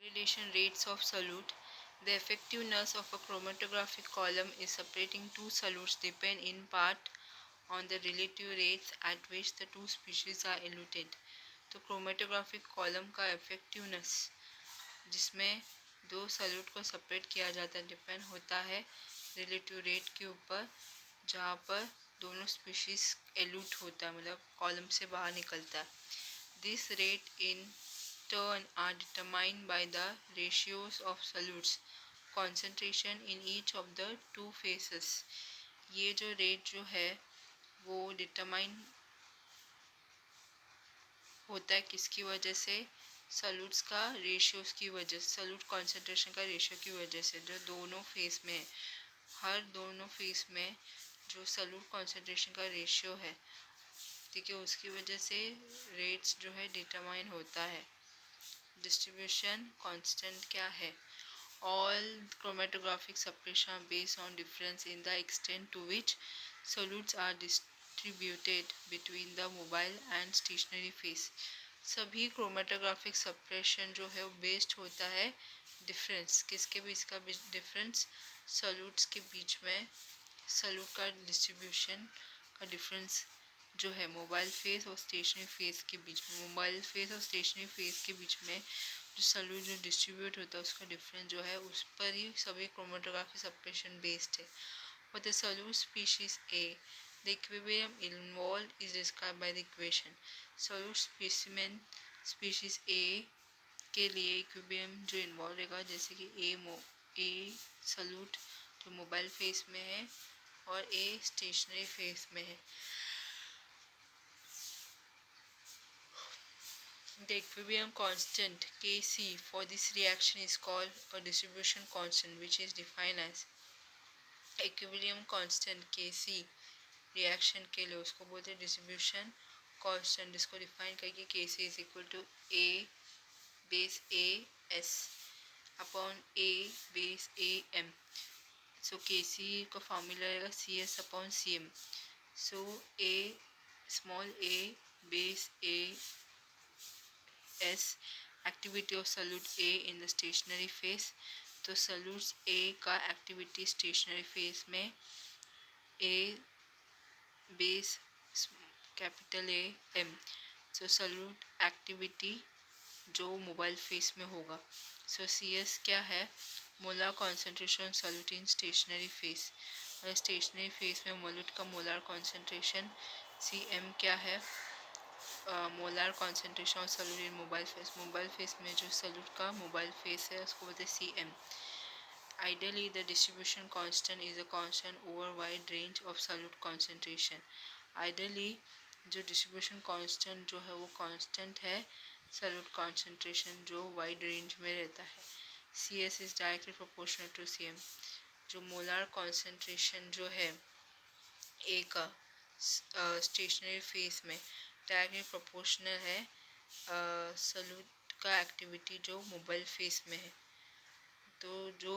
Relation rates of solute. The effectiveness of a chromatographic column is separating two solutes depend in part on the relative rates at which the two species are eluted. तो chromatographic column का effectiveness जिसमें दो salute को separate किया जाता है depend होता है रिलेटिव रेट के ऊपर, जहाँ पर दोनों स्पीशीज एलूट होता है, मतलब कॉलम से बाहर निकलता है. This rate in turn are determined by the ratios of solutes concentration in each of the two phases. ये जो रेट जो है वो डिटरमाइन होता है किसकी वजह से? सल्यूट्स का रेशियोज की वजह से, सल्यूट कॉन्सेंट्रेशन का रेशियो की वजह से, जो दोनों फेस में है. हर दोनों फेस में जो सल्यूट कॉन्सेंट्रेशन का रेशियो है, ठीक है, उसकी वजह से रेट्स जो है डिटरमाइन होता है. डिस्ट्रीब्यूशन कांस्टेंट क्या है? All chromatographic separation based on difference in the extent to which solutes are distributed between the mobile and stationary phase. सभी क्रोमेटोग्राफिक सेपरेशन जो है वो बेस्ड होता है डिफरेंस, किसके बीच का डिफरेंस? सॉल्यूट्स के बीच में. सॉल्यूट का डिस्ट्रीब्यूशन का डिफरेंस जो है मोबाइल फेस और स्टेशनरी फेस के बीच में, मोबाइल फेस और स्टेशनरी फेस के बीच में जो सॉल्यूट जो डिस्ट्रीब्यूट होता है उसका डिफरेंस जो है उस पर ही सभी क्रोमेटोग्राफी सेपरेशन बेस्ड है. For the solute species A the equilibrium involved is described by the equation. Solute specimen species A के लिए इक्विलिब्रियम जो इन्वॉल्व रहेगा, जैसे कि ए सॉल्यूट जो मोबाइल फेस में है और ए स्टेशनरी फेस में है. The equilibrium constant Kc for this reaction is called a distribution constant, which is defined as equilibrium constant Kc. Reaction के लिए उसको बोलते हैं डिस्ट्रीब्यूशन कांस्टेंट, जिसको डिफाइन करके Kc is equal to A base A S upon A base A M. So Kc का formula रहेगा C S upon C M. So A small A base A S activity of solute A in the stationary phase. तो solutes A का activity stationary phase में A base capital A M. So solute activity जो mobile phase में होगा. So CS क्या है? Molar concentration solute in stationary phase. और stationery phase में मोलूट का मोलर कॉन्सेंट्रेशन CM क्या है? Molar concentration of solute in mobile face. Mobile phase में जो सॉल्यूट का मोबाइल फेस है उसको बोलते हैं CM. Ideally the distribution constant is a constant over wide range of solute concentration. Ideally जो डिस्ट्रीब्यूशन कांस्टेंट जो है वो कांस्टेंट है सॉल्यूट कॉन्सेंट्रेशन जो वाइड रेंज में रहता है. CS is directly proportional to CM. जो मोलर कॉन्सेंट्रेशन जो है ए का स्टेशनरी फेस में डायरेक्टली प्रोपोर्शनल है सॉल्यूट का एक्टिविटी जो मोबाइल फेस में है. तो जो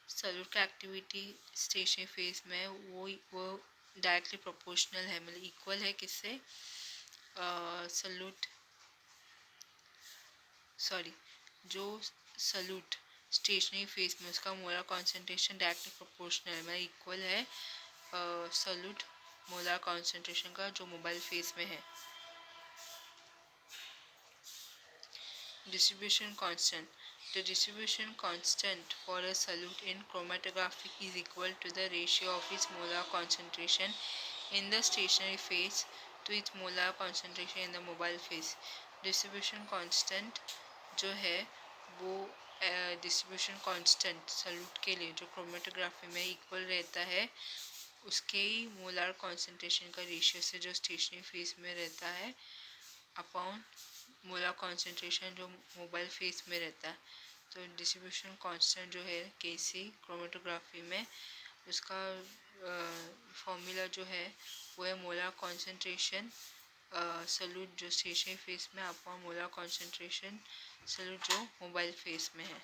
सॉल्यूट का एक्टिविटी स्टेशनरी फेस में है वो डायरेक्टली प्रोपोर्शनल है, मतलब इक्वल है किससे? सॉल्यूट जो सॉल्यूट स्टेशनरी फेस में उसका मोलर कॉन्सेंट्रेशन डायरेक्टली प्रोपोर्शनल है, मतलब इक्वल है सॉल्यूट मोलर कॉन्सेंट्रेशन का जो मोबाइल फेस में है. Distribution constant. The distribution constant for a solute in chromatography is equal to the ratio of its molar concentration in the stationary phase to its molar concentration in the mobile phase. Distribution constant जो है वो distribution constant solute के लिए जो chromatography में equal रहता है उसके ही मोलर कॉन्सेंट्रेशन का रेशियो से जो स्टेशनरी फेस में रहता है अपॉन मोलर कॉन्सेंट्रेशन जो मोबाइल फेस में रहता है. तो डिस्ट्रीब्यूशन कांस्टेंट जो है Kc क्रोमेटोग्राफी में उसका फॉर्मूला जो है वो है मोलर कॉन्सेंट्रेशन सॉल्यूट जो स्टेशनरी फेस में अपॉन मोलर कॉन्सेंट्रेशन सॉल्यूट जो मोबाइल फेस में है.